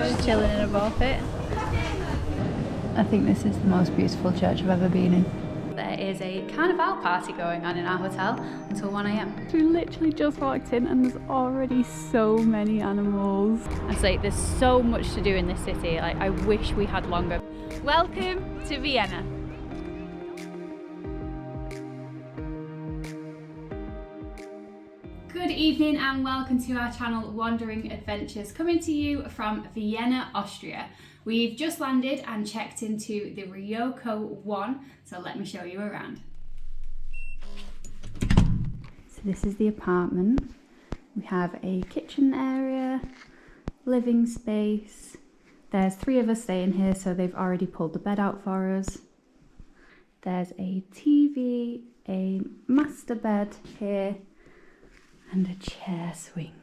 Just chilling in a ball pit. I think this is the most beautiful church I've ever been in. There is a carnival party going on in our hotel until 1 AM. We literally just walked in and there's already so many animals. It's like there's so much to do in this city. Like, I wish we had longer. Welcome to Vienna. Good evening and welcome to our channel Wandering Adventures, coming to you from Vienna, Austria. We've just landed and checked into the Ryoko 1, so let me show you around. So this is the apartment. We have a kitchen area, living space. There's 3 of us staying here, so they've already pulled the bed out for us. There's a TV, a master bed here, and a chair swing.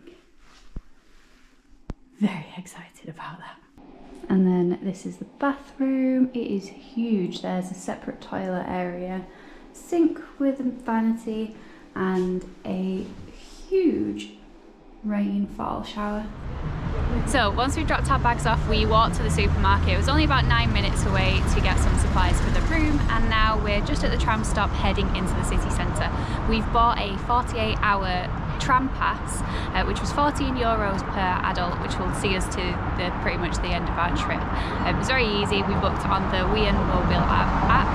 Very excited about that. And then this is the bathroom. It is huge. There's a separate toilet area, sink with vanity, and a huge rainfall shower. So once we dropped our bags off, we walked to the supermarket. It was only about 9 minutes away to get some supplies for the room, and now we're just at the tram stop heading into the city centre. We've bought a 48-hour tram pass, which was €14 per adult, which will see us to pretty much the end of our trip. It was very easy. We booked on the Vienna mobile app,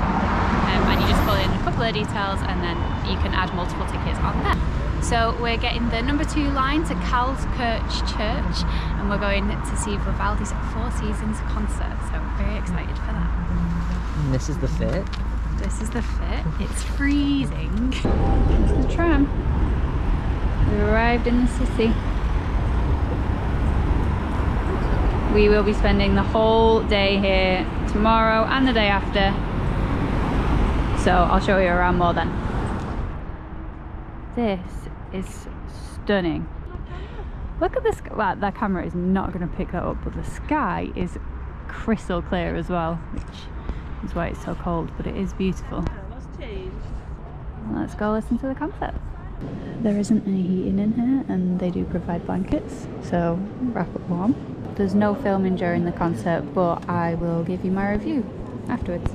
and you just fill in a couple of details and then you can add multiple tickets on there. So we're getting the number 2 line to Karlskirche Church, and we're going to see Vivaldi's 4 Seasons concert, so I'm very excited for that. And this is the fit. This is the fit. It's freezing. There's the tram. We arrived in the city. We will be spending the whole day here tomorrow and the day after, so I'll show you around more then. This is stunning. Look at this. Well, that camera is not going to pick that up, but the sky is crystal clear as well, which is why it's so cold, but it is beautiful. Let's go listen to the concert. There isn't any heating in here, and they do provide blankets, so wrap up warm. There's no filming during the concert, but I will give you my review afterwards.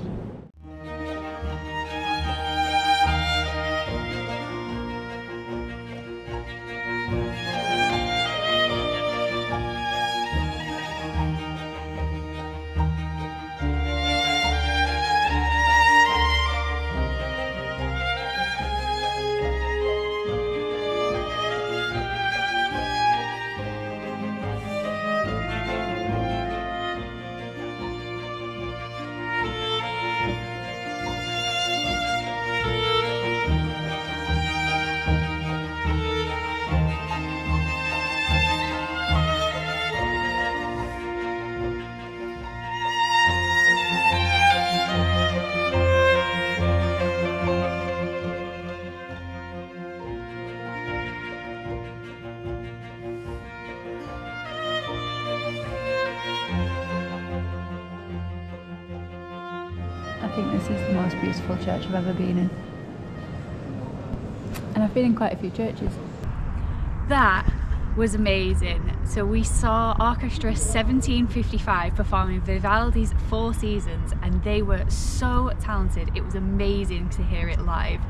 I think this is the most beautiful church I've ever been in. And I've been in quite a few churches. That was amazing. So we saw Orchestra 1755 performing Vivaldi's 4 Seasons, and they were so talented. It was amazing to hear it live.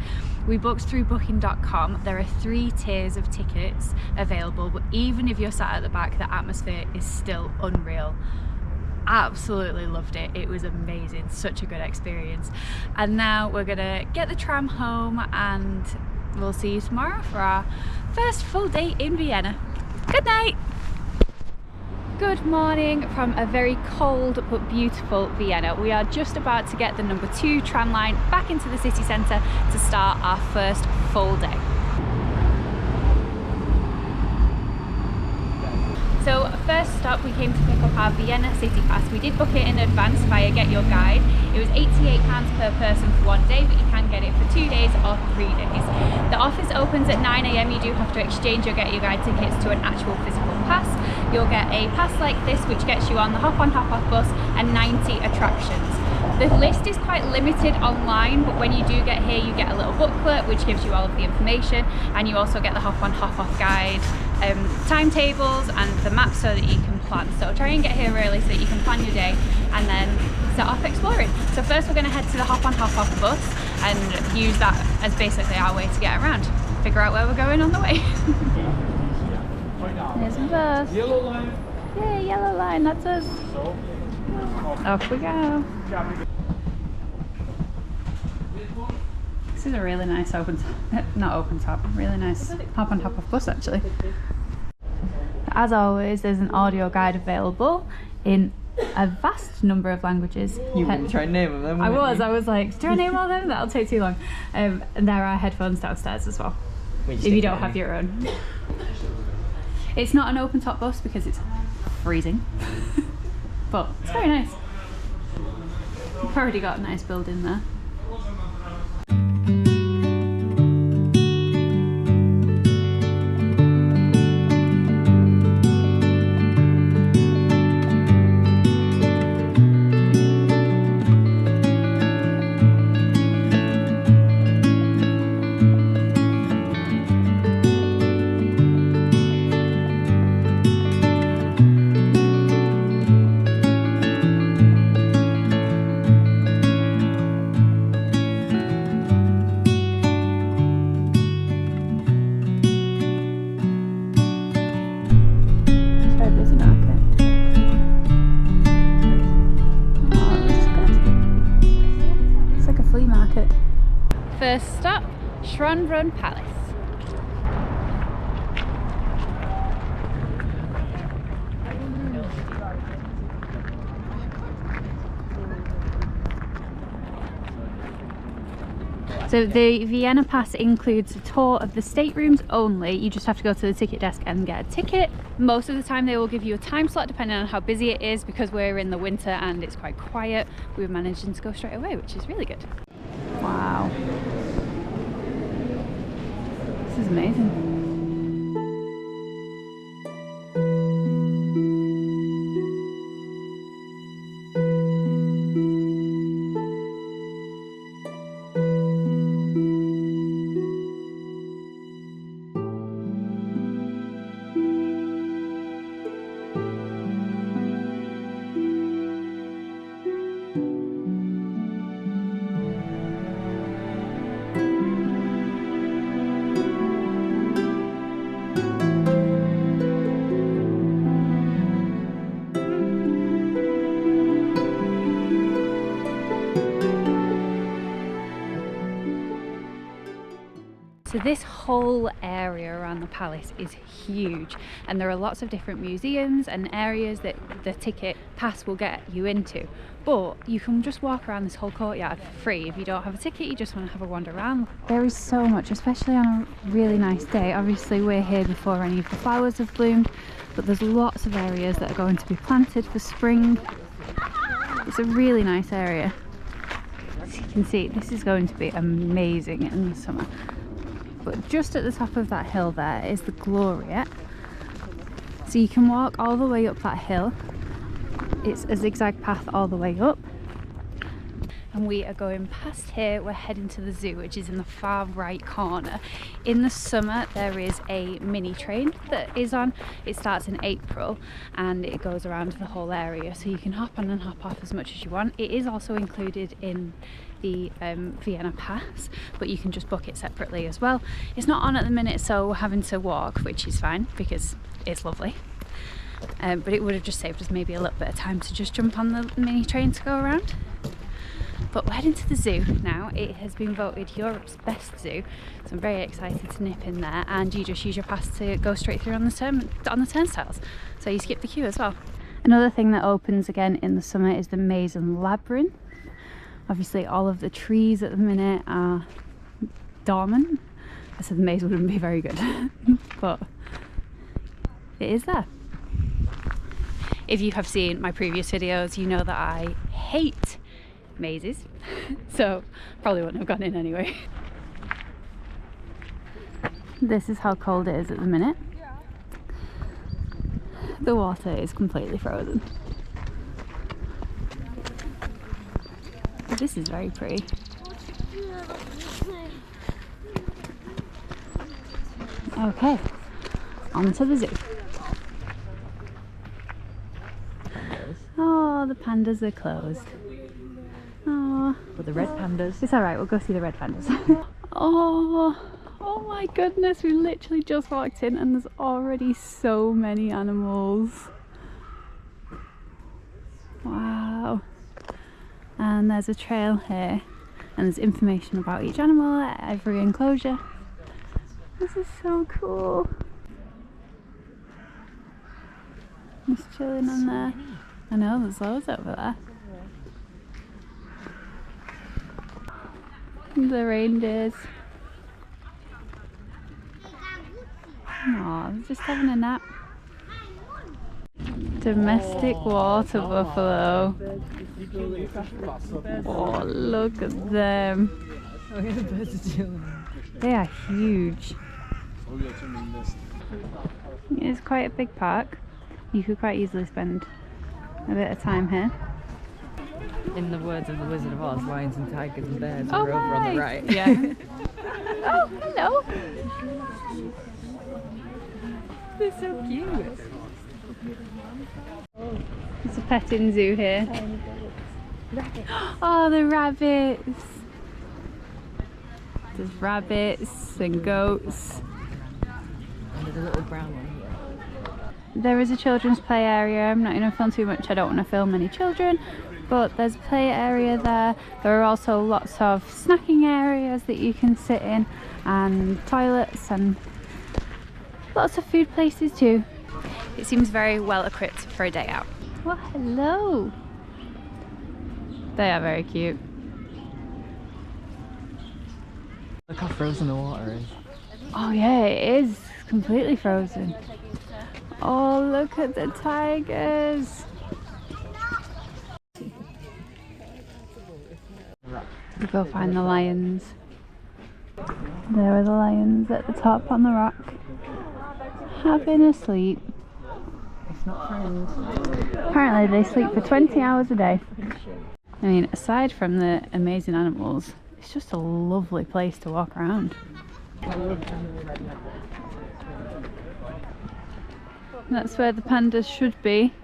We booked through booking.com. There are 3 tiers of tickets available, but even if you're sat at the back, the atmosphere is still unreal. Absolutely loved it. It was amazing. Such a good experience. And now we're gonna get the tram home, and we'll see you tomorrow for our first full day in Vienna. Good night. Good morning from a very cold but beautiful Vienna. We are just about to get the number 2 tram line back into the city centre to start our first full day. So first stop, we came to pick up our Vienna City Pass. We did book it in advance via Get Your Guide. It was £88 per person for 1 day, but you can get it for 2 days or 3 days. The office opens at 9 AM. You do have to exchange your Get Your Guide tickets to an actual physical pass. You'll get a pass like this, which gets you on the hop-on, hop-off bus and 90 attractions. The list is quite limited online, but when you do get here, you get a little booklet which gives you all of the information, and you also get the hop-on, hop-off guide, timetables and the map so that you can plans. So try and get here early so that you can plan your day and then set off exploring. So first we're going to head to the hop on hop off bus and use that as basically our way to get around. Figure out where we're going on the way. There's a bus. Yellow line. Yay, yellow line, that's us. Off we go. This is a really nice really nice hop on hop off bus actually. As always, there's an audio guide available in a vast number of languages. You were trying to name them, I was like, do I name all them? That'll take too long. And there are headphones downstairs as well, if you don't have your own. It's not an open top bus because it's freezing, but it's very nice. We've already got a nice building there. First stop, Schönbrunn Palace. So the Vienna Pass includes a tour of the staterooms only. You just have to go to the ticket desk and get a ticket. Most of the time they will give you a time slot depending on how busy it is. Because we're in the winter and it's quite quiet, we're managing to go straight away, which is really good. Wow. This is amazing. So this whole area around the palace is huge, and there are lots of different museums and areas that the ticket pass will get you into, but you can just walk around this whole courtyard for free. If you don't have a ticket, you just want to have a wander around. There is so much, especially on a really nice day. Obviously we're here before any of the flowers have bloomed, but there's lots of areas that are going to be planted for spring. It's a really nice area. As you can see, this is going to be amazing in the summer. But just at the top of that hill there is the Gloriette. So you can walk all the way up that hill. It's a zigzag path all the way up. And we are going past here, we're heading to the zoo, which is in the far right corner. In the summer there is a mini train that is on. It starts in April and it goes around the whole area, so you can hop on and hop off as much as you want. It is also included in the Vienna Pass, but you can just book it separately as well. It's not on at the minute, so we're having to walk, which is fine because it's lovely. But it would have just saved us maybe a little bit of time to just jump on the mini train to go around. But we're heading to the zoo now. It has been voted Europe's best zoo, so I'm very excited to nip in there, and you just use your pass to go straight through on the turnstiles, so you skip the queue as well. Another thing that opens again in the summer is the maze and labyrinth. Obviously all of the trees at the minute are dormant. I said the maze wouldn't be very good, but it is there. If you have seen my previous videos, you know that I hate mazes, so probably wouldn't have gone in anyway. This is how cold it is at the minute. The water is completely frozen. But this is very pretty. Okay, on to the zoo. pandas. Oh, the pandas are closed. Oh. But the red pandas. It's alright, we'll go see the red pandas. Oh my goodness, we literally just walked in and there's already so many animals. Wow. And there's a trail here and there's information about each animal at every enclosure. This is so cool. Just chilling on there. I know, there's loads over there. The reindeers. Aw, they're just having a nap. Domestic water buffalo. Oh, look at them. They are huge. It's quite a big park. You could quite easily spend a bit of time here. In the words of the Wizard of Oz, lions and tigers and bears are over on the right. Yeah. Oh, hello. They're so cute. There's a petting zoo here. Oh, the rabbits. There's rabbits and goats. And there's a little brown one here. There is a children's play area. I'm not going to film too much. I don't want to film any children. But there's a play area there. There are also lots of snacking areas that you can sit in, and toilets, and lots of food places too. It seems very well equipped for a day out. Well, hello. They are very cute. Look how frozen the water is. Oh yeah, it is completely frozen. Oh, look at the tigers. We'll go find the lions. There are the lions at the top on the rock, having a sleep. It's not friends. Apparently they sleep for 20 hours a day. I mean, aside from the amazing animals, it's just a lovely place to walk around. That's where the pandas should be,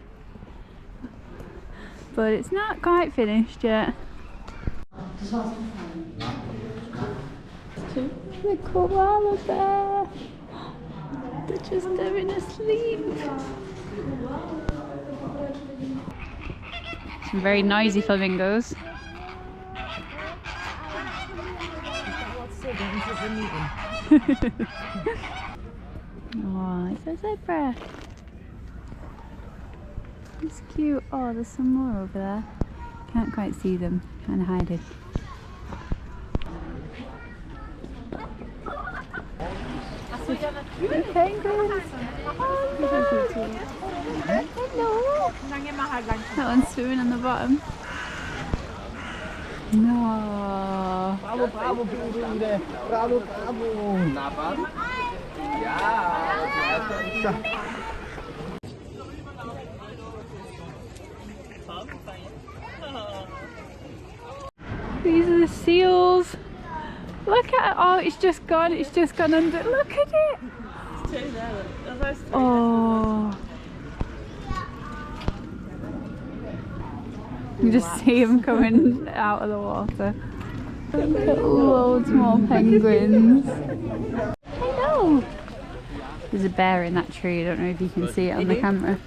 but it's not quite finished yet. The koala bear. They're just having a sleep. Some very noisy flamingos. Oh, it's a zebra. It's cute. Oh, there's some more over there. Can't quite see them. Kind of hiding. Penguins! Oh, look. Hello! That one's swimming on the bottom. No! Bravo, bravo, bravo, bravo! Napad? These are the seals. Look at it. Oh, it's just gone under. Look at it. Oh. You just see them coming out of the water. Look at loads more penguins. Hello. There's a bear in that tree. I don't know if you can see it on the camera.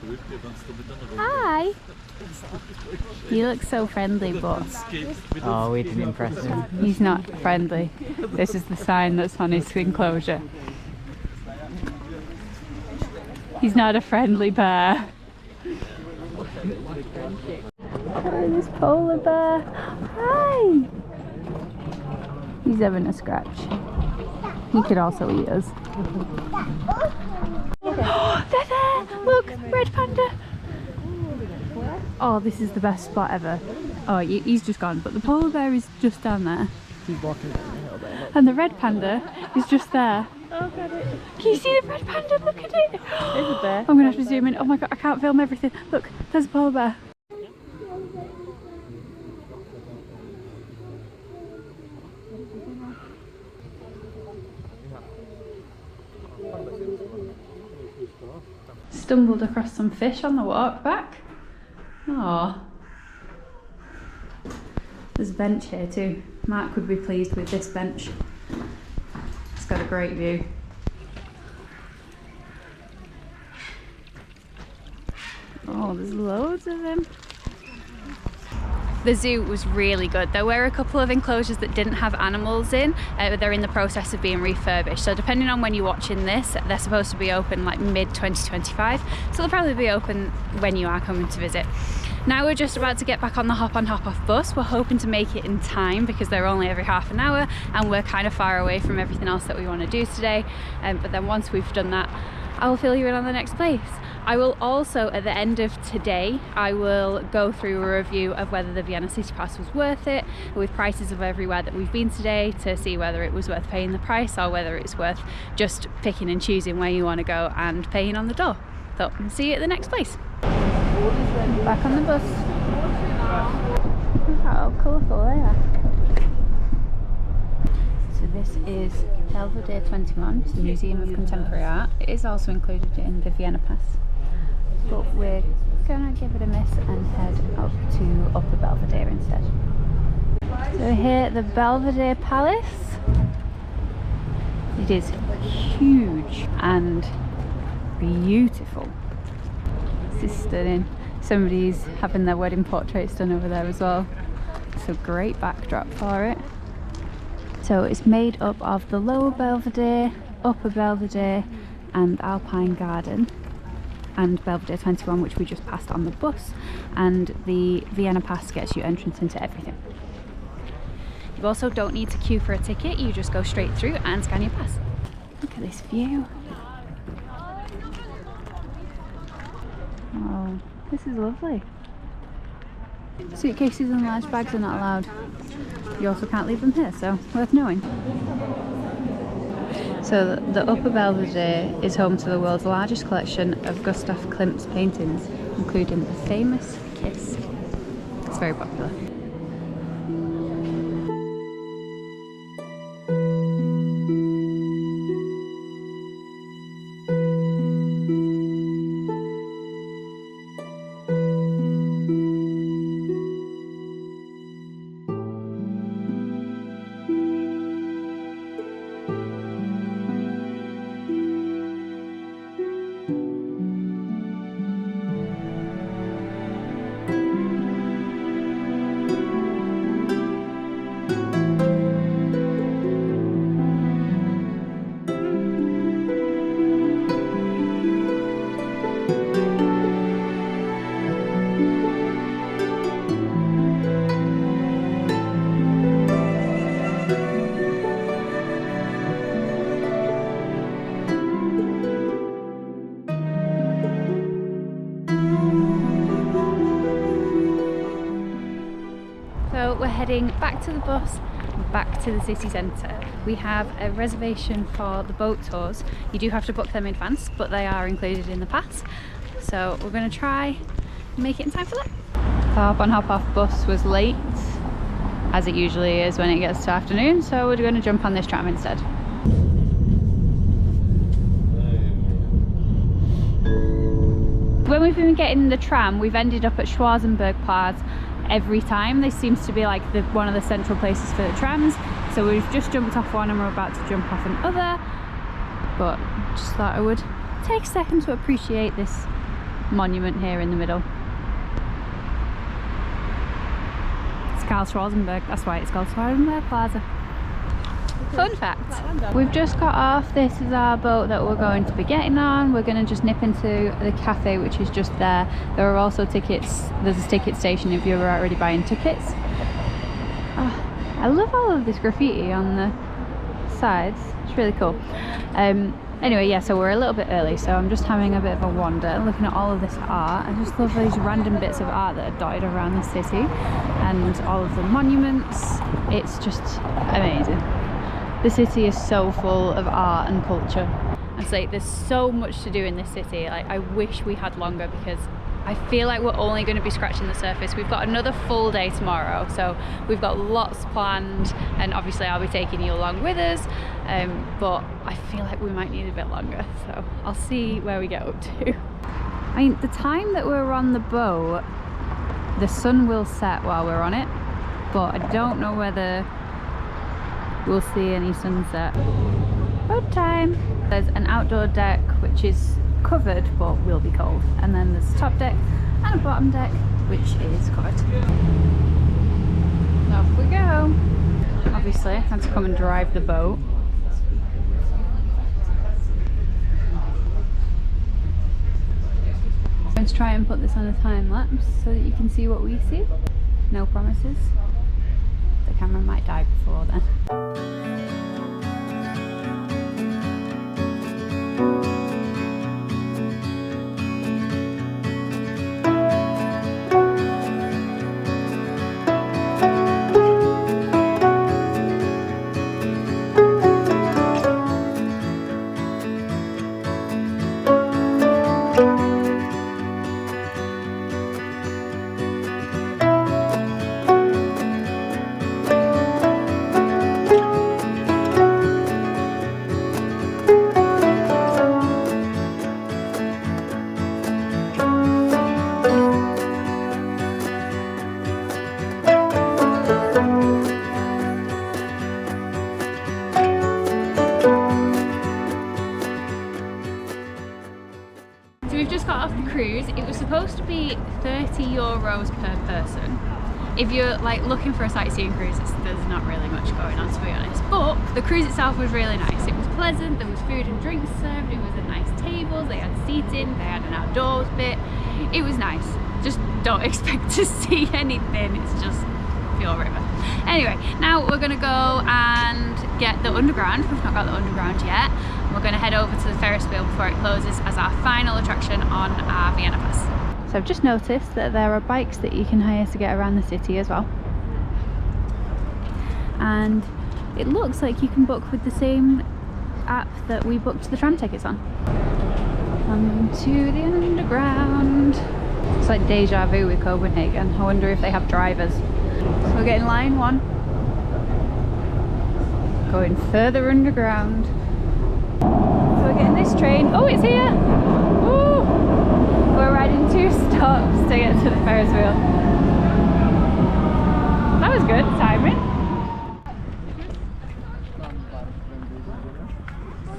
Hi. He looks so friendly, but Oh, we didn't impress him. he's not friendly. This is the sign that's on his enclosure. He's not a friendly bear. Oh, this polar bear. Hi! He's having a scratch. He could also eat us. Oh, they're there! Look, red panda! Oh, this is the best spot ever. Oh, he's just gone, but the polar bear is just down there. Keep walking down the hill there. And the red panda is just there. Oh, got it. Can you see the red panda? Look at it! There's a bear. I'm gonna have to zoom in. Oh my god, I can't film everything. Look, there's a polar bear. Stumbled across some fish on the walk back. Oh, there's a bench here too. Mark would be pleased with this bench. It's got a great view. Oh, there's loads of them. The zoo was really good. There were a couple of enclosures that didn't have animals in, but they're in the process of being refurbished. So depending on when you're watching this, they're supposed to be open like mid-2025. So they'll probably be open when you are coming to visit. Now we're just about to get back on the hop-on hop-off bus. We're hoping to make it in time because they're only every half an hour and we're kind of far away from everything else that we want to do today. But then once we've done that, I will fill you in on the next place. I will also, at the end of today, I will go through a review of whether the Vienna City Pass was worth it, with prices of everywhere that we've been today, to see whether it was worth paying the price or whether it's worth just picking and choosing where you want to go and paying on the door. So, see you at the next place. Back on the bus. Look how colourful they are. So this is Belvedere 21, it's a Museum of Contemporary Art. It is also included in the Vienna Pass. But we're gonna give it a miss and head up to Upper Belvedere instead. So we're here at the Belvedere Palace. It is huge and beautiful. This is stunning. Somebody's having their wedding portraits done over there as well. It's a great backdrop for it. So it's made up of the Lower Belvedere, Upper Belvedere and Alpine Garden, and Belvedere 21, which we just passed on the bus, and the Vienna Pass gets you entrance into everything. You also don't need to queue for a ticket, you just go straight through and scan your pass. Look at this view. Oh, this is lovely. Suitcases and large bags are not allowed. You also can't leave them here, so worth knowing. So the Upper Belvedere is home to the world's largest collection of Gustav Klimt's paintings, including the famous Kiss. It's very popular. We're heading back to the bus, back to the city centre. We have a reservation for the boat tours. You do have to book them in advance, but they are included in the pass. So we're going to try and make it in time for that. The hop on hop off bus was late, as it usually is when it gets to afternoon, so we're going to jump on this tram instead. When we've been getting the tram, we've ended up at Schwarzenberg Platz every time. This seems to be like one of the central places for the trams. So we've just jumped off one and we're about to jump off another. But just thought I would take a second to appreciate this monument here in the middle. It's Karl Schwarzenberg, that's why it's called Schwarzenberg Plaza. Fun fact, we've just got off. This is our boat that we're going to be getting on. We're going to just nip into the cafe, which is just there. There are also tickets, there's a ticket station if you're already buying tickets. Oh, I love all of this graffiti on the sides, it's really cool. Anyway, yeah, so we're a little bit early, so I'm just having a bit of a wander, looking at all of this art. I just love these random bits of art that are dotted around the city and all of the monuments. It's just amazing. The city is so full of art and culture. I'd say there's so much to do in this city. Like, I wish we had longer because I feel like we're only going to be scratching the surface. We've got another full day tomorrow, so we've got lots planned, and obviously I'll be taking you along with us, but I feel like we might need a bit longer, so I'll see where we get up to. I mean, the time that we were on the boat The sun will set while we're on it, but I don't know whether we'll see any sunset. Boat time! There's an outdoor deck which is covered but will be cold, and then there's a top deck and a bottom deck which is covered. Off we go! Obviously I had to come and drive the boat. I'm going to try and put this on a time lapse so that you can see what we see. No promises. The camera might die before then. Cruise. It was supposed to be €30 per person. If you're like looking for a sightseeing cruise, there's not really much going on, to be honest, but the cruise itself was really nice. It was pleasant, there was food and drinks served, it was a nice tables, they had seating, they had an outdoors bit. It was nice. Just don't expect to see anything, it's just pure river. Anyway, now we're gonna go and get the underground. We've not got the underground yet. We're going to head over to the Ferris wheel before it closes as our final attraction on our Vienna pass. So I've just noticed that there are bikes that you can hire to get around the city as well. And it looks like you can book with the same app that we booked the tram tickets on. On to the underground. It's like deja vu with Copenhagen. I wonder if they have drivers. So we're getting line 1. Going further underground. So we're getting this train. Oh, it's here! Woo! We're riding 2 stops to get to the Ferris wheel. That was good timing.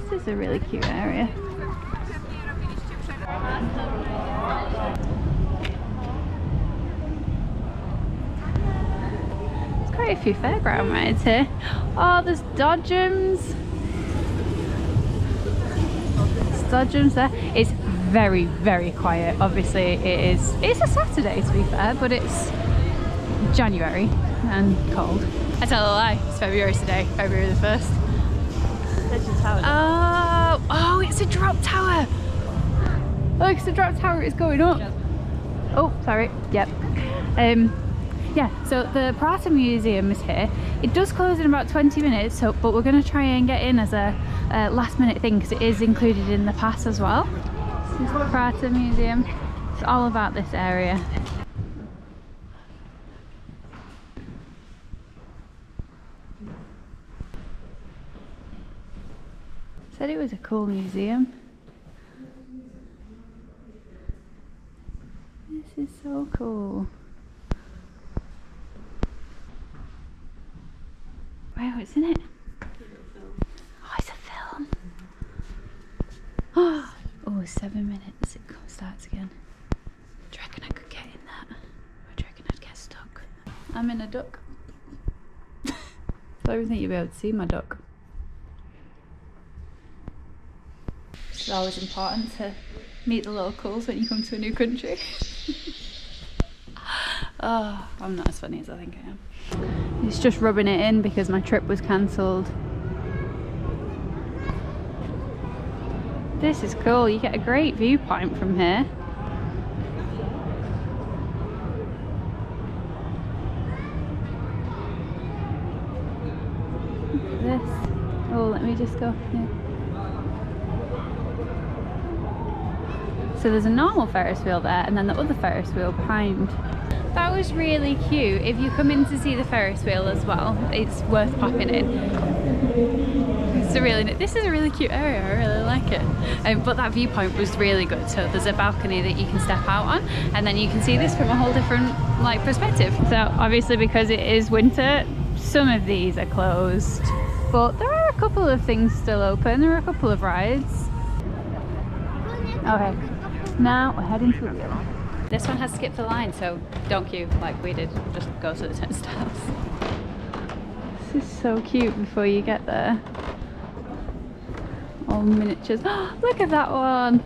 This is a really cute area. There's quite a few fairground rides here. Oh, there's dodgems. Dodgems there. It's very, very quiet. Obviously it's a Saturday to be fair, but it's January and cold. I tell a lie, it's February today, February the 1st. There's your tower. Oh, it's a drop tower. Look, it's a drop tower, it's going up. Oh, sorry, yep. Yeah, so the Prater Museum is here. It does close in about 20 minutes, but we're going to try and get in as a last minute thing because it is included in the pass as well. This is the Prater Museum. It's all about this area. Said it was a cool museum. This is so cool. Wow, what's in it? Oh, it's a film. Oh, 7 minutes. It starts again. Do you reckon I could get in that? Or do you reckon I'd get stuck? I'm in a duck. I don't even think you'll be able to see my duck. It's always important to meet the locals when you come to a new country. Oh, I'm not as funny as I think I am. It's just rubbing it in because my trip was cancelled. This is cool, you get a great viewpoint from here. Look at this. Oh, let me just go here. So there's a normal Ferris wheel there and then the other Ferris wheel behind. That was really cute. If you come in to see the Ferris wheel as well, it's worth popping in. This is a really cute area, I really like it. But that viewpoint was really good. So there's a balcony that you can step out on and then you can see this from a whole different perspective. So obviously because it is winter, some of these are closed, but there are a couple of things still open. There are a couple of rides. Okay, now we're heading to the wheel. This one has skipped the line, so don't queue like we did, just go to the turnstiles. This is so cute before you get there. All miniatures. Oh, look at that one!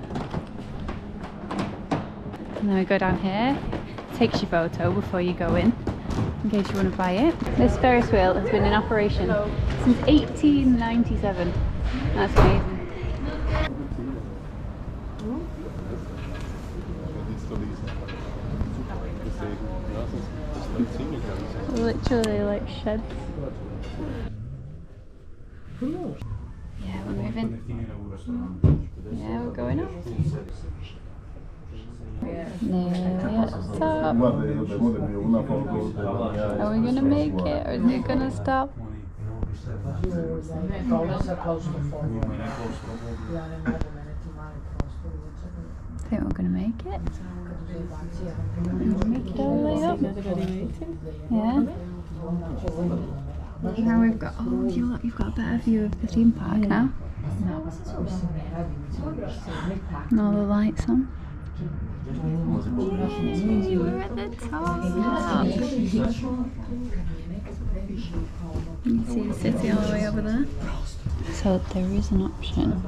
And then we go down here. It takes your photo before you go in case you want to buy it. This Ferris wheel has been in operation since 1897. That's amazing. Literally like sheds. Yeah, we're moving. Yeah, we're going up. Nearly at the top. Are we gonna make it or is it gonna stop? I think we're gonna make it. Make it all the way up. Yeah. Now we've got, oh, you've got a better view of the theme park now. And all the lights on. Yay, we're at the top. You can see the city all the way over there. So there is an option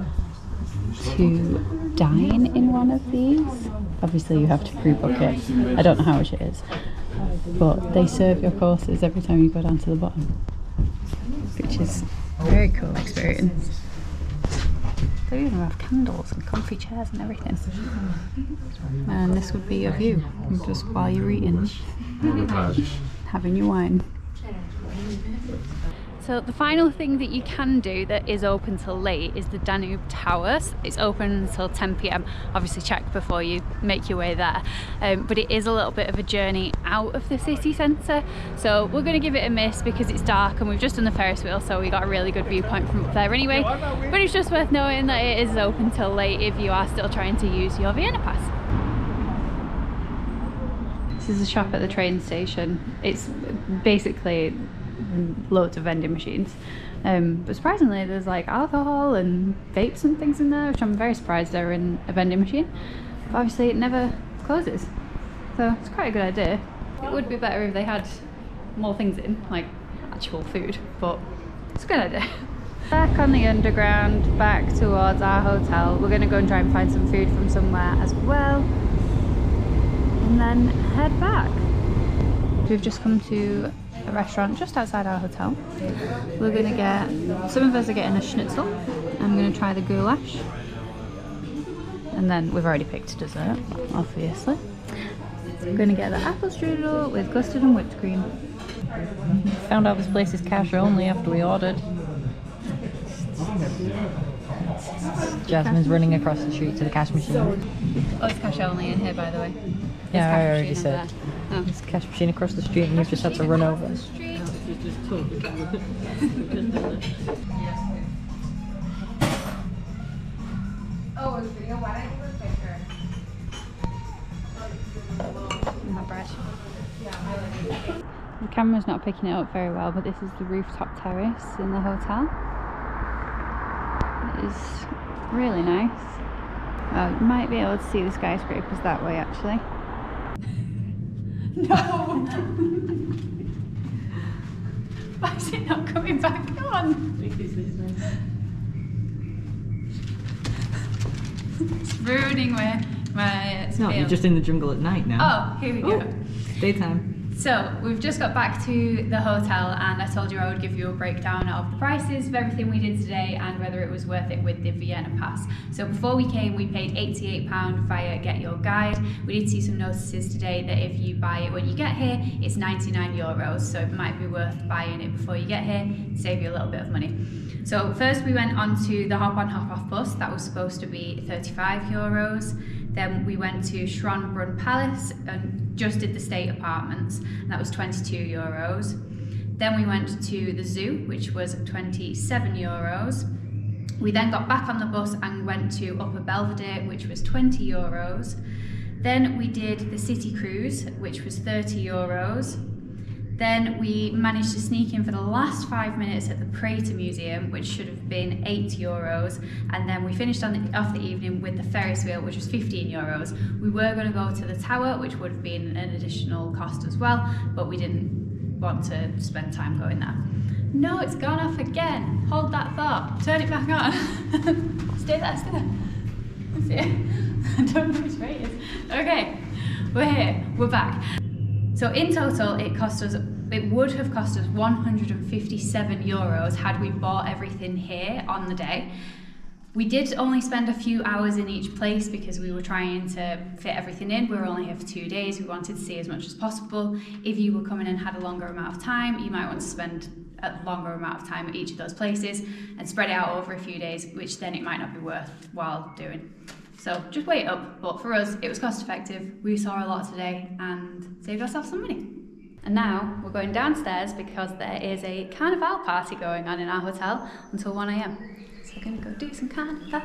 to dine in one of these. Obviously you have to pre-book it. I don't know how much it is, but they serve your courses every time you go down to the bottom, which is a very cool experience. They even have candles and comfy chairs and everything. And this would be your view, just while you're eating, having your wine. So the final thing that you can do that is open till late is the Danube Tower. It's open until 10 PM. Obviously check before you make your way there. But it is a little bit of a journey out of the city centre. So we're going to give it a miss because it's dark and we've just done the Ferris wheel, so we got a really good viewpoint from up there anyway. But it's just worth knowing that it is open till late if you are still trying to use your Vienna pass. This is a shop at the train station. It's basically loads of vending machines, but surprisingly there's like alcohol and vapes and things in there, which I'm very surprised they're in a vending machine, but obviously it never closes, so it's quite a good idea. It would be better if they had more things in, like actual food, but it's a good idea. Back on the underground, back towards our hotel. We're going to go and try and find some food from somewhere as well and then head back. We've just come to a restaurant just outside our hotel. We're going to get, some of us are getting a schnitzel. I'm going to try the goulash. And then we've already picked dessert, obviously. We're going to get the apple strudel with custard and whipped cream. Found out this place is cash only after we ordered. Jasmine's running across the street to the cash machine. Oh, it's cash only in here, by the way. Yeah, I already said. Oh. It's a cash machine across the street and you just have to run over. My bread. The camera's not picking it up very well, but this is the rooftop terrace in the hotel. It is really nice. Oh, you might be able to see the skyscrapers that way actually. No! Why is it not coming back on? It's ruining my No, you're just in the jungle at night now. Oh, here we go. Ooh, daytime. So we've just got back to the hotel and I told you I would give you a breakdown of the prices of everything we did today and whether it was worth it with the Vienna pass. So before we came we paid £88 via Get Your Guide. We did see some notices today that if you buy it when you get here it's €99, so it might be worth buying it before you get here to save you a little bit of money. So first we went on to the hop on hop off bus. That was supposed to be €35. Then we went to Schönbrunn Palace and just did the state apartments, and that was €22. Then we went to the zoo, which was €27. We then got back on the bus and went to Upper Belvedere, which was €20. Then we did the city cruise, which was €30. Then we managed to sneak in for the last 5 minutes at the Prater Museum, which should have been €8. And then we finished off the evening with the Ferris wheel, which was €15. We were going to go to the tower, which would have been an additional cost as well, but we didn't want to spend time going there. No, it's gone off again. Hold that thought. Turn it back on. Stay there, stay there. See it? I don't know which way it is. Okay, we're here, we're back. So in total, it would have cost us €157 had we bought everything here on the day. We did only spend a few hours in each place because we were trying to fit everything in. We were only here for 2 days. We wanted to see as much as possible. If you were coming and had a longer amount of time, you might want to spend a longer amount of time at each of those places and spread it out over a few days, which then it might not be worthwhile doing. So just weigh it up, but for us, it was cost effective. We saw a lot today and saved ourselves some money. And now we're going downstairs because there is a carnival party going on in our hotel until 1 AM. So we're gonna go do some carnival.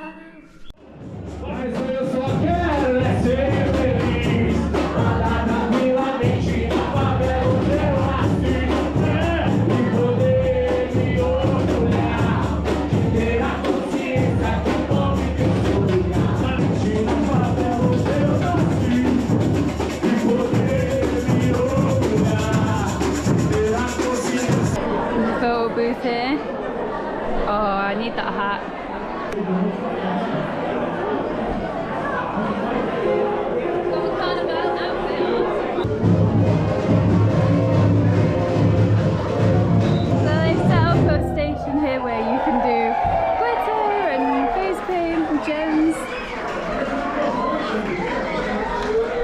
Photo booth here. Oh, I need that hat. So they set up a station here where you can do glitter and face paint and gems.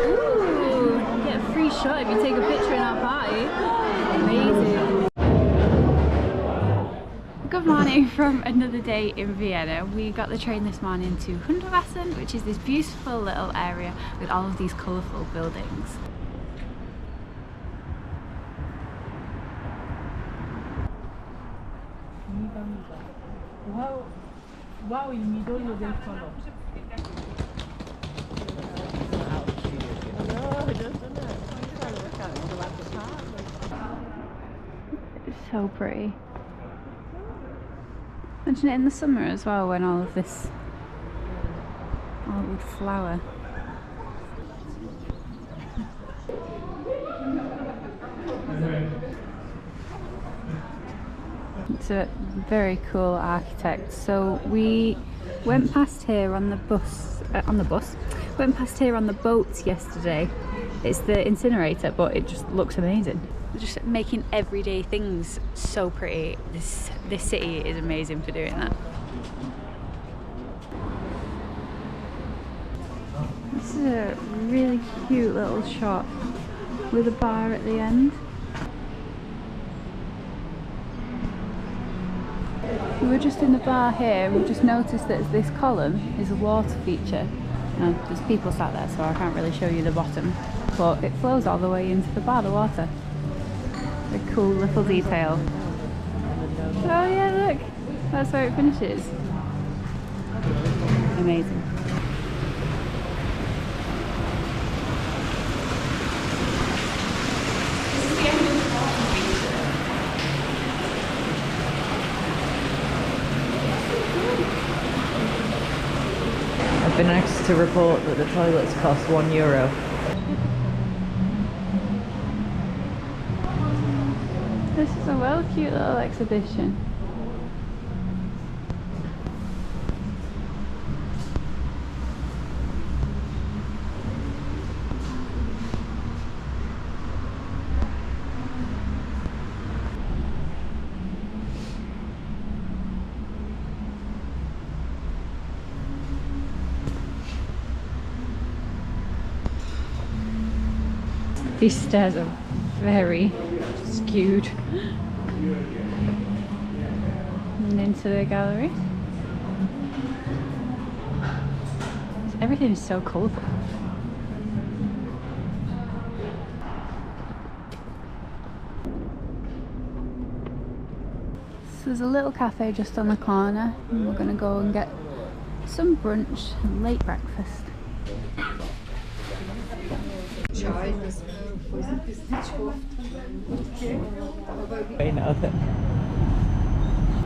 Ooh, you get a free shot if you take a picture in our party. Amazing. Good morning from another day in Vienna. We got the train this morning to Hundertwasser, which is this beautiful little area with all of these colourful buildings. Wow, il midollo del falò. It's so pretty. Imagine it in the summer as well when all of this would flower. It's a very cool architect. So we went past here on the boat yesterday. It's the incinerator, but it just looks amazing. Just making everyday things so pretty. This city is amazing for doing that. This is a really cute little shop with a bar at the end. We were just in the bar here and we just noticed that this column is a water feature. Now, there's people sat there, so I can't really show you the bottom, but it flows all the way into the bar, the water. A cool little detail. Oh yeah, look! That's where it finishes. Amazing. I've been asked to report that the toilets cost €1. This is a well cute little exhibition. These stairs are very skewed. And into the gallery. It's Everything is so colourful. So there's a little cafe just on the corner, and we're going to go and get some brunch and late breakfast.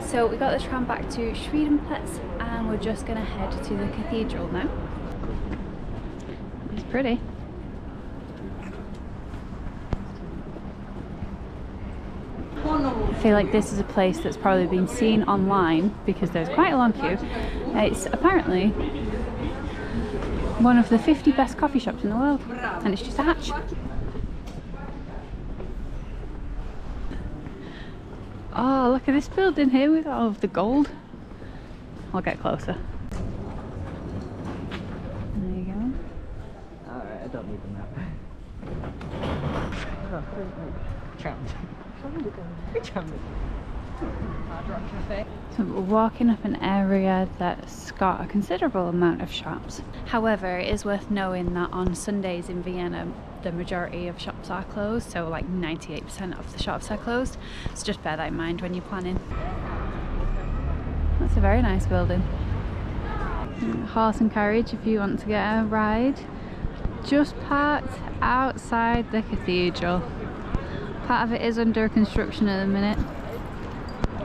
So we got the tram back to Schwedenplatz and we're just going to head to the cathedral now. It's pretty. I feel like this is a place that's probably been seen online because there's quite a long queue. It's apparently one of the 50 best coffee shops in the world, and it's just a hatch. Oh, look at this building here with all of the gold. I'll get closer. There you go. Alright, I don't need the map. So we're walking up an area that's got a considerable amount of shops. However, it is worth knowing that on Sundays in Vienna the majority of shops are closed, so like 98% of the shops are closed, so just bear that in mind when you're planning. That's a very nice building. Horse and carriage if you want to get a ride. Just parked outside the cathedral. Part of it is under construction at the minute,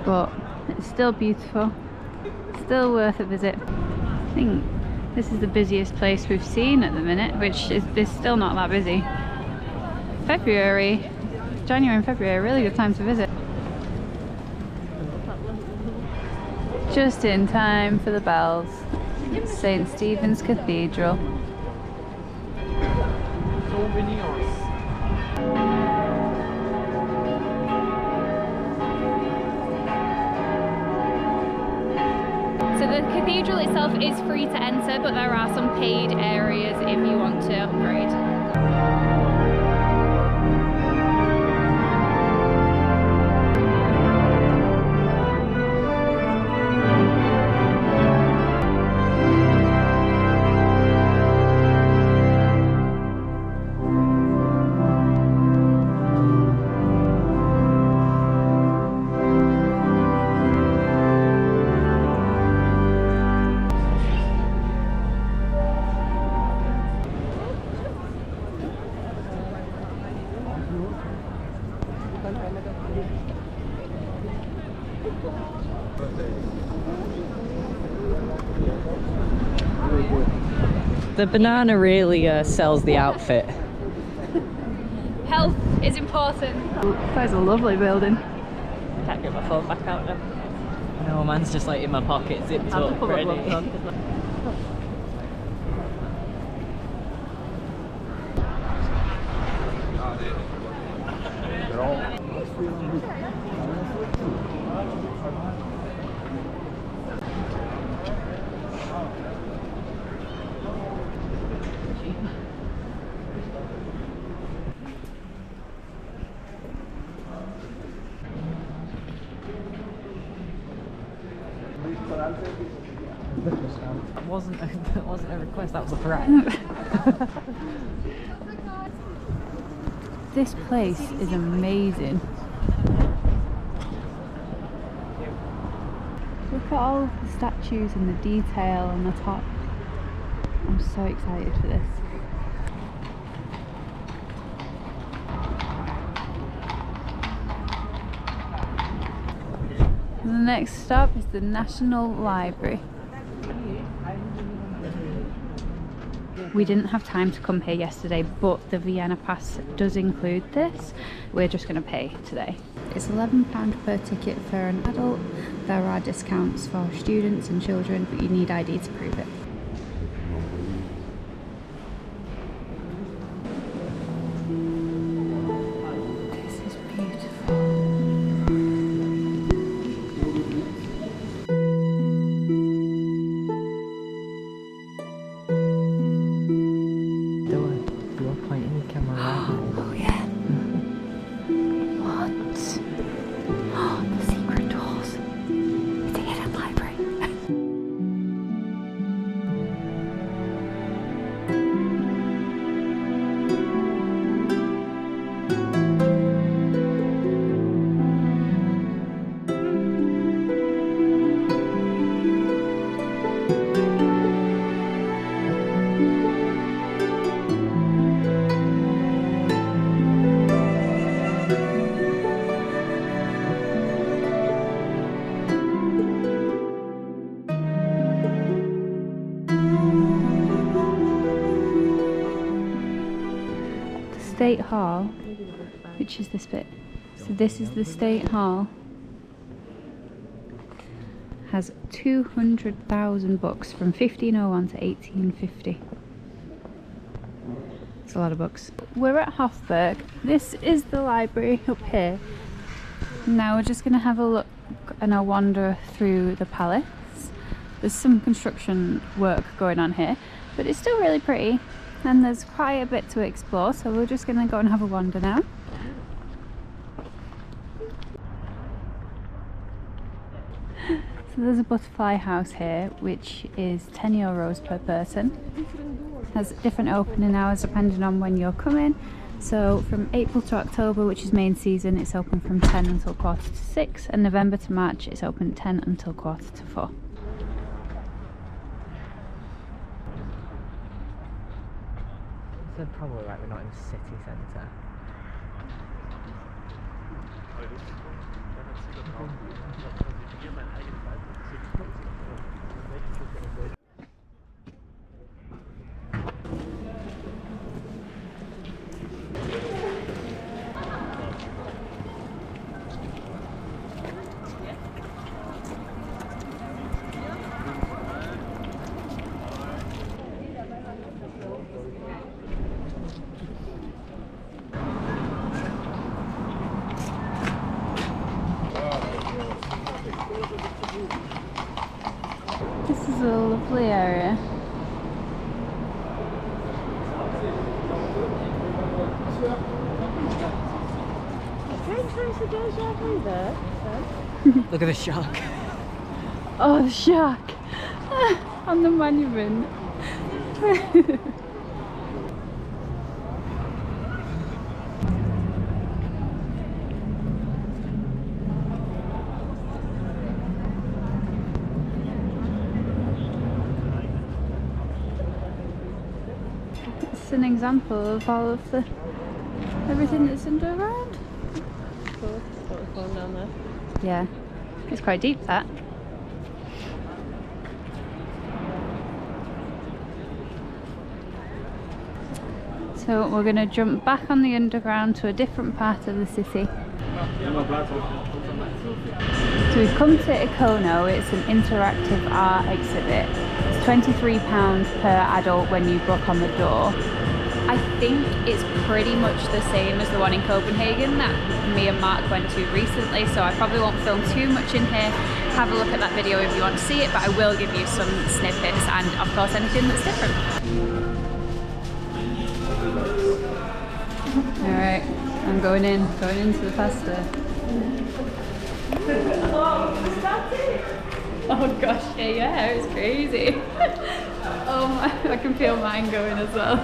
but it's still beautiful, still worth a visit. I think this is the busiest place we've seen at the minute, which is still not that busy. January and February are a really good time to visit. Just in time for the bells. St. Stephen's Cathedral. So the cathedral itself is free to enter, but there are some paid areas if you want to upgrade. The banana really sells the outfit. Health is important. That is a lovely building. Can't get my phone back out now. No, mine's just like in my pocket, zipped up, ready. That wasn't a request, that was a threat. This place is amazing. Look at all of the statues and the detail on the top. I'm so excited for this. The next stop is the National Library. We didn't have time to come here yesterday, but the Vienna Pass does include this. We're just going to pay today. It's £11 per ticket for an adult. There are discounts for students and children, but you need ID to prove it. This is beautiful. You are pointing the camera right now. Oh yeah. What? The secret doors. It's a hidden library. State Hall, which is this bit. So this is the State Hall. Has 200,000 books from 1501 to 1850. It's a lot of books. We're at Hofburg. This is the library up here. Now we're just going to have a look and a wander through the palace. There's some construction work going on here, but it's still really pretty and there's quite a bit to explore, so we're just going to go and have a wander now. So there's a butterfly house here, which is €10 per person. Has different opening hours depending on when you're coming. So from April to October, which is main season, it's open from 10 until 5:45, and November to March it's open 10 until 4:45. So probably like we're not in the city centre. This is a lovely area. Look at the shark. Oh, the shark on the monument. It's an example of all of the everything that's underground. Cool. Got the phone down there. Yeah, it's quite deep, that. So we're going to jump back on the underground to a different part of the city. So we've come to Icono. It's an interactive art exhibit. It's £23 per adult when you book on the door. I think it's pretty much the same as the one in Copenhagen that me and Mark went to recently, so I probably won't film too much in here. Have a look at that video if you want to see it, but I will give you some snippets and of course anything that's different. Alright, I'm going into the pasta. Oh gosh, yeah, your hair is crazy. Oh my, I can feel mine going as well.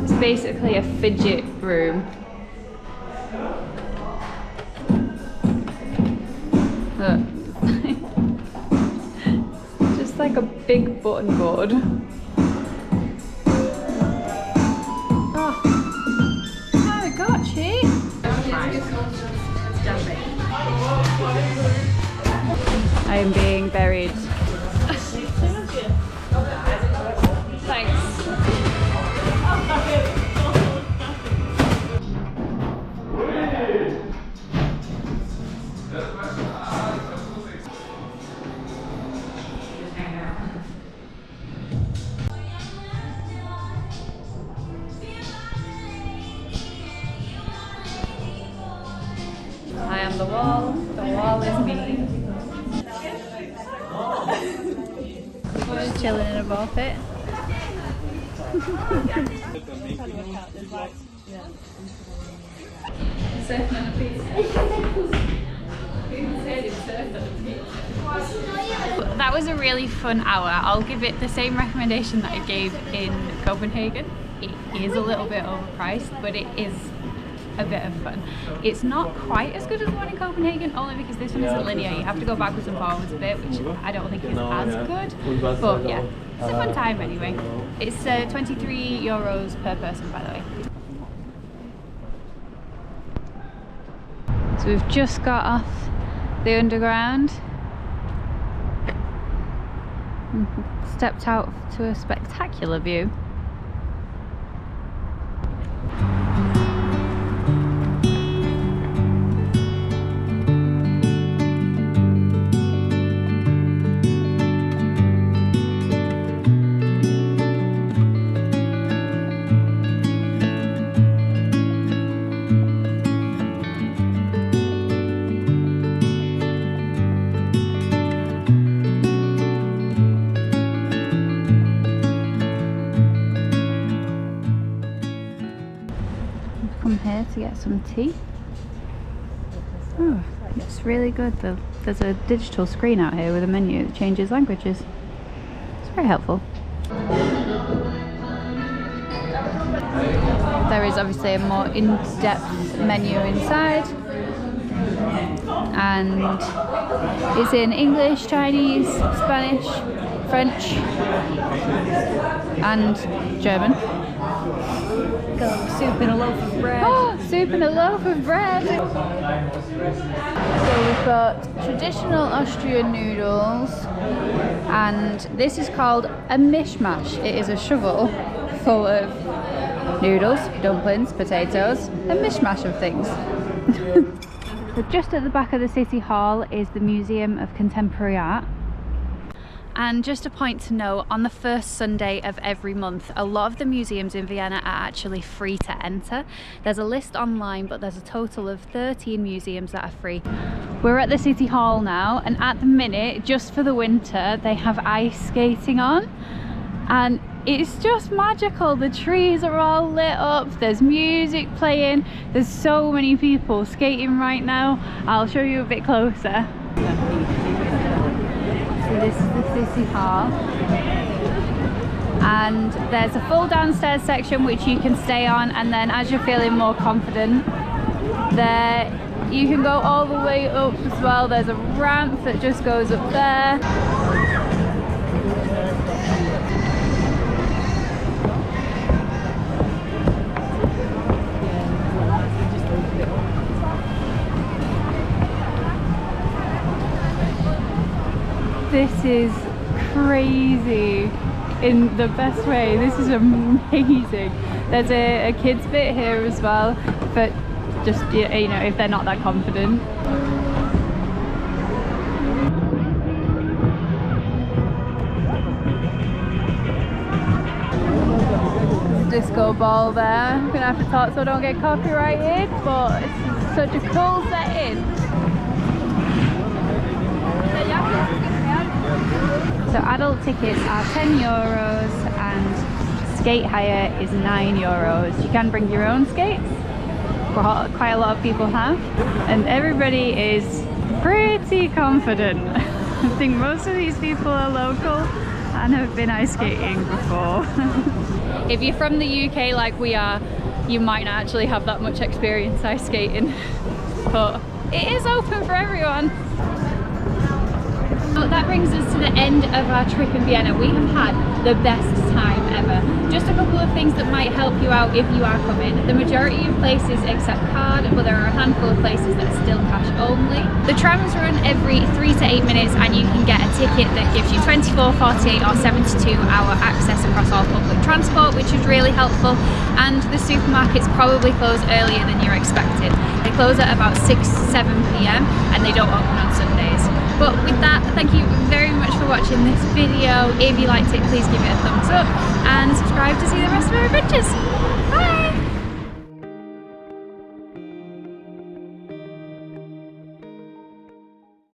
It's basically a fidget room. Look. Just like a big button board. Oh my gosh, hey? I am being buried. Thanks. I am the wall is me. Just chilling in a ball pit. That was a really fun hour. I'll give it the same recommendation that I gave in Copenhagen. It is a little bit overpriced, but it is a bit of fun. It's not quite as good as the one in Copenhagen, only because this one isn't linear. You have to go backwards and forwards a bit, which I don't think is as good. But yeah, it's a fun time anyway. It's €23 per person, by the way. So we've just got off the underground. Stepped out to a spectacular view. Come here to get some tea. Oh, it's really good. There's a digital screen out here with a menu that changes languages. It's very helpful. There is obviously a more in-depth menu inside, and it's in English, Chinese, Spanish, French and German. Go, soup and a loaf of bread. Oh, soup and a loaf of bread. So we've got traditional Austrian noodles, and this is called a mishmash. It is a shovel full of noodles, dumplings, potatoes, a mishmash of things. So just at the back of the City Hall is the Museum of Contemporary Art. And just a point to note, on the first Sunday of every month, a lot of the museums in Vienna are actually free to enter. There's a list online, but there's a total of 13 museums that are free. We're at the City Hall now, and at the minute, just for the winter, they have ice skating on. And it's just magical. The trees are all lit up, there's music playing, there's so many people skating right now. I'll show you a bit closer. So this is the City Hall, and there's a full downstairs section which you can stay on, and then as you're feeling more confident there you can go all the way up as well. There's a ramp that just goes up there. This is crazy in the best way. This is amazing. There's a kids bit here as well, but just, you know, if they're not that confident. Disco ball there. I'm gonna have to talk so I don't get copyrighted, but it's such a cool setting. So adult tickets are €10 and skate hire is €9. You can bring your own skates, quite a lot of people have, and everybody is pretty confident. I think most of these people are local and have been ice skating before. If you're from the UK like we are, you might not actually have that much experience ice skating, but it is open for everyone. So that brings us to the end of our trip in Vienna. We have had the best time ever. Just a couple of things that might help you out if you are coming. The majority of places accept card, but there are a handful of places that are still cash only. The trams run every 3 to 8 minutes, and you can get a ticket that gives you 24, 48 or 72-hour access across all public transport, which is really helpful. And the supermarkets probably close earlier than you're expected. They close at about 6, 7 p.m. and they don't open on Sundays. But with that, thank you very much for watching this video. If you liked it, please give it a thumbs up and subscribe to see the rest of our adventures.